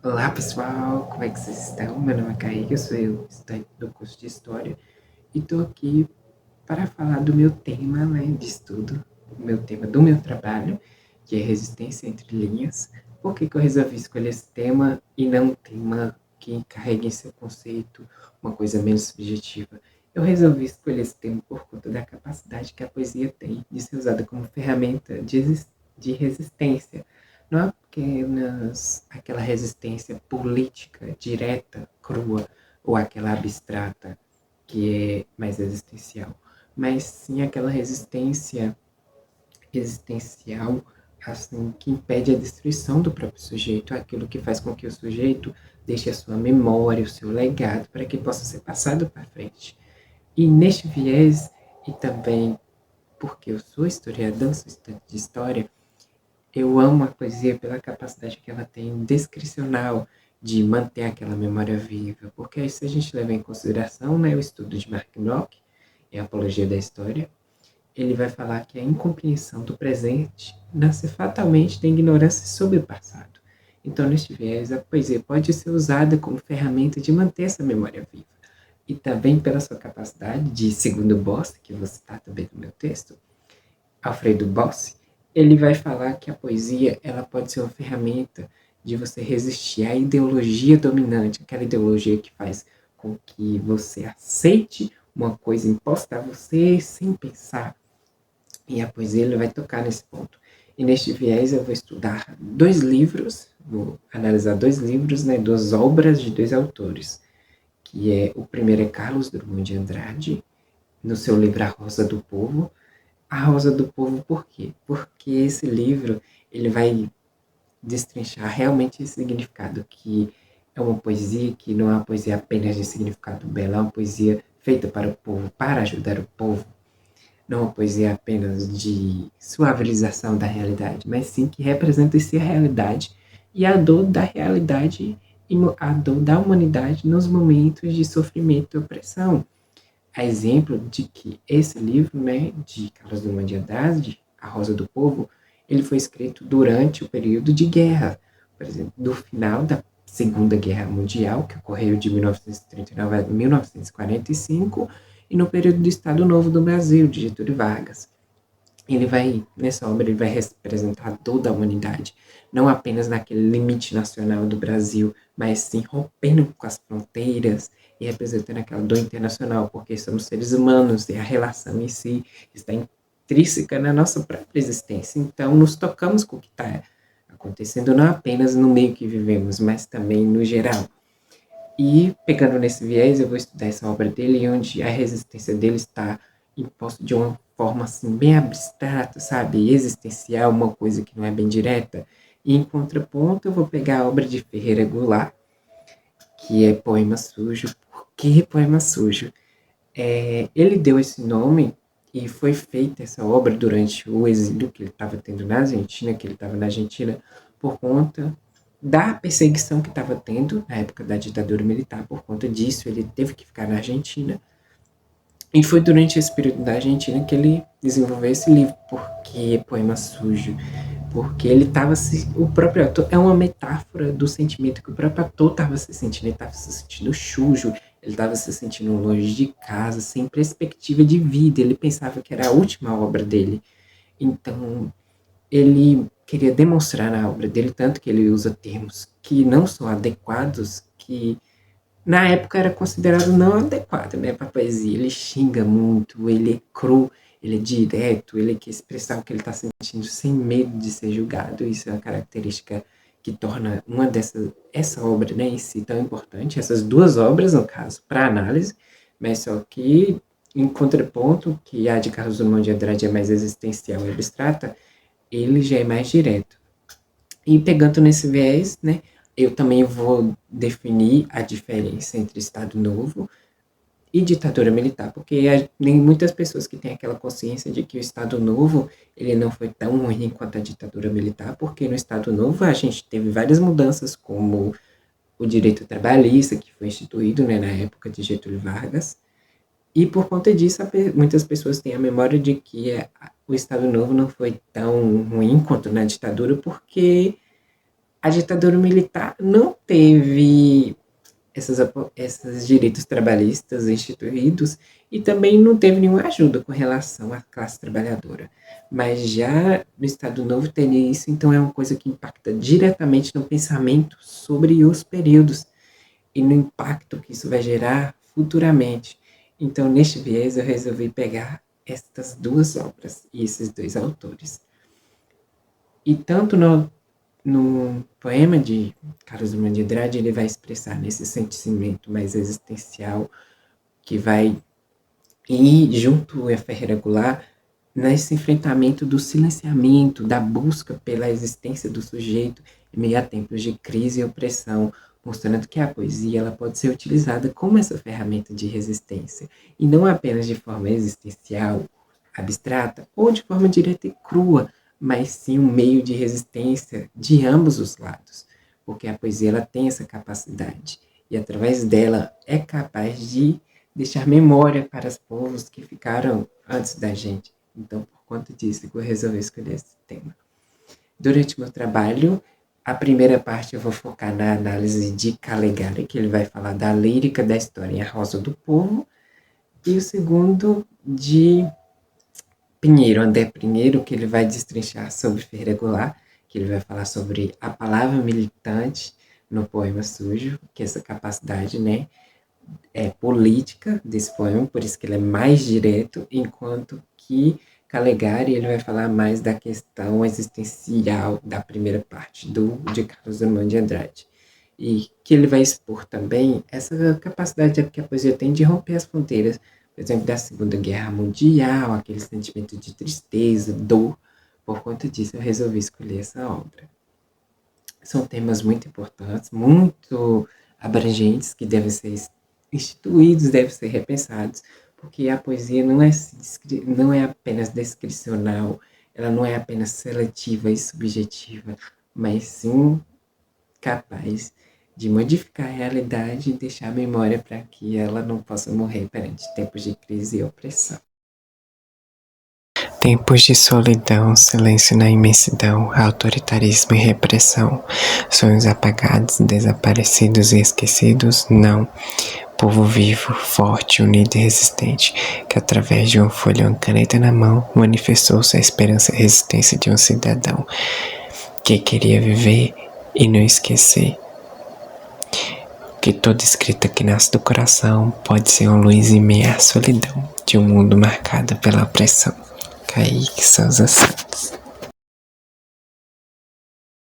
Olá pessoal, como é que vocês estão? Meu nome é Kaique, eu sou estudante do curso de História e estou aqui para falar do meu tema, de estudo, o meu tema do meu trabalho, que é resistência entre linhas. Por que eu resolvi escolher esse tema e não um tema que carregue em seu conceito uma coisa menos subjetiva? Eu resolvi escolher esse tema por conta da capacidade que a poesia tem de ser usada como ferramenta de resistência, não apenas aquela resistência política, direta, crua, ou aquela abstrata, que é mais existencial, mas sim aquela resistência existencial, assim, que impede a destruição do próprio sujeito, aquilo que faz com que o sujeito deixe a sua memória, o seu legado, para que possa ser passado para frente. E neste viés, e também porque eu sou historiador, sou estudante de história, eu amo a poesia pela capacidade que ela tem descricional de manter aquela memória viva, porque aí, se a gente levar em consideração, o estudo de Mark Bloch e a apologia da história, ele vai falar que a incompreensão do presente nasce fatalmente da ignorância sobre o passado. Então, neste viés, a poesia pode ser usada como ferramenta de manter essa memória viva. E também pela sua capacidade de, segundo Boss, que você está também no meu texto, Alfredo Bossi, ele vai falar que a poesia ela pode ser uma ferramenta de você resistir à ideologia dominante, aquela ideologia que faz com que você aceite uma coisa imposta a você sem pensar. E a poesia ele vai tocar nesse ponto. E neste viés eu vou estudar dois livros, vou analisar dois livros, duas obras de dois autores, que é o primeiro é Carlos Drummond de Andrade, no seu livro A Rosa do Povo, a Rosa do Povo, por quê? Porque esse livro ele vai destrinchar realmente esse significado, que é uma poesia que não é uma poesia apenas de significado belo, é uma poesia feita para o povo, para ajudar o povo, não é uma poesia apenas de suavização da realidade, mas sim que representa essa realidade e a dor da realidade e a dor da humanidade nos momentos de sofrimento e opressão. A exemplo de que esse livro, de Carlos Drummond de Andrade, A Rosa do Povo, ele foi escrito durante o período de guerra, por exemplo, do final da Segunda Guerra Mundial, que ocorreu de 1939 a 1945, e no período do Estado Novo do Brasil, de Getúlio Vargas. Nessa obra, ele vai representar toda a humanidade, não apenas naquele limite nacional do Brasil, mas sim rompendo com as fronteiras e representando aquela dor internacional, porque somos seres humanos e a relação em si está intrínseca na nossa própria existência. Então, nos tocamos com o que está acontecendo, não apenas no meio que vivemos, mas também no geral. E, pegando nesse viés, eu vou estudar essa obra dele, onde a resistência dele está imposta de uma forma assim, bem abstrata, sabe? Existencial, uma coisa que não é bem direta. E, em contraponto, eu vou pegar a obra de Ferreira Goulart, que é Poema Sujo. Por que Poema Sujo? Ele deu esse nome e foi feita essa obra durante o exílio que ele estava tendo na Argentina, que ele estava na Argentina por conta da perseguição que estava tendo na época da ditadura militar. Por conta disso, ele teve que ficar na Argentina. E foi durante esse período da Argentina que ele desenvolveu esse livro, Porque Poema Sujo. Porque ele estava se. O próprio ator. É uma metáfora do sentimento que o próprio ator estava se sentindo. Ele estava se sentindo sujo, ele estava se sentindo longe de casa, sem perspectiva de vida. Ele pensava que era a última obra dele. Então, ele queria demonstrar na obra dele, tanto que ele usa termos que não são adequados, que na época era considerado não adequado, para poesia. Ele xinga muito, ele é cru, ele é direto, ele quer expressar o que ele está sentindo sem medo de ser julgado. Isso é uma característica que torna essa obra, em si tão importante, essas duas obras, no caso, para análise, mas só que, em contraponto, que a de Carlos Drummond de Andrade é mais existencial e abstrata, ele já é mais direto. E pegando nesse viés, eu também vou definir a diferença entre Estado Novo e ditadura militar, porque nem muitas pessoas que têm aquela consciência de que o Estado Novo ele não foi tão ruim quanto a ditadura militar, porque no Estado Novo a gente teve várias mudanças, como o direito trabalhista, que foi instituído na época de Getúlio Vargas, e por conta disso muitas pessoas têm a memória de que o Estado Novo não foi tão ruim quanto na ditadura, porque A ditadura militar não teve esses direitos trabalhistas instituídos e também não teve nenhuma ajuda com relação à classe trabalhadora. Mas já no Estado Novo tem isso, então é uma coisa que impacta diretamente no pensamento sobre os períodos e no impacto que isso vai gerar futuramente. Então, neste viés, eu resolvi pegar estas duas obras e esses dois autores. E tanto no poema de Carlos Drummond de Andrade, ele vai expressar nesse sentimento mais existencial que vai ir junto à Ferreira Goulart nesse enfrentamento do silenciamento, da busca pela existência do sujeito em meio a tempos de crise e opressão, mostrando que a poesia ela pode ser utilizada como essa ferramenta de resistência, e não apenas de forma existencial, abstrata, ou de forma direta e crua, mas sim um meio de resistência de ambos os lados, porque a poesia ela tem essa capacidade, e através dela é capaz de deixar memória para os povos que ficaram antes da gente. Então, por conta disso, eu resolvi escolher esse tema. Durante meu trabalho, a primeira parte eu vou focar na análise de Calegari, que ele vai falar da lírica da história em A Rosa do Povo, e o segundo de Pinheiro, André Pinheiro, que ele vai destrinchar sobre Ferreira Goulart, que ele vai falar sobre a palavra militante no poema sujo, que é essa capacidade, né, política desse poema, por isso que ele é mais direto, enquanto que Calegari ele vai falar mais da questão existencial da primeira parte de Carlos Drummond de Andrade. E que ele vai expor também essa capacidade que a poesia tem de romper as fronteiras, por exemplo, da Segunda Guerra Mundial, aquele sentimento de tristeza, dor. Por conta disso, eu resolvi escolher essa obra. São temas muito importantes, muito abrangentes, que devem ser instituídos, devem ser repensados, porque a poesia não é apenas descricional, ela não é apenas seletiva e subjetiva, mas sim capaz de modificar a realidade e deixar a memória para que ela não possa morrer perante tempos de crise e opressão. Tempos de solidão, silêncio na imensidão, autoritarismo e repressão, sonhos apagados, desaparecidos e esquecidos, não. Povo vivo, forte, unido e resistente, que através de uma folha e uma caneta na mão, manifestou-se a esperança e a resistência de um cidadão que queria viver e não esquecer. Que toda escrita que nasce do coração pode ser uma luz em meio à solidão de um mundo marcado pela opressão. Kaique Souza Santos.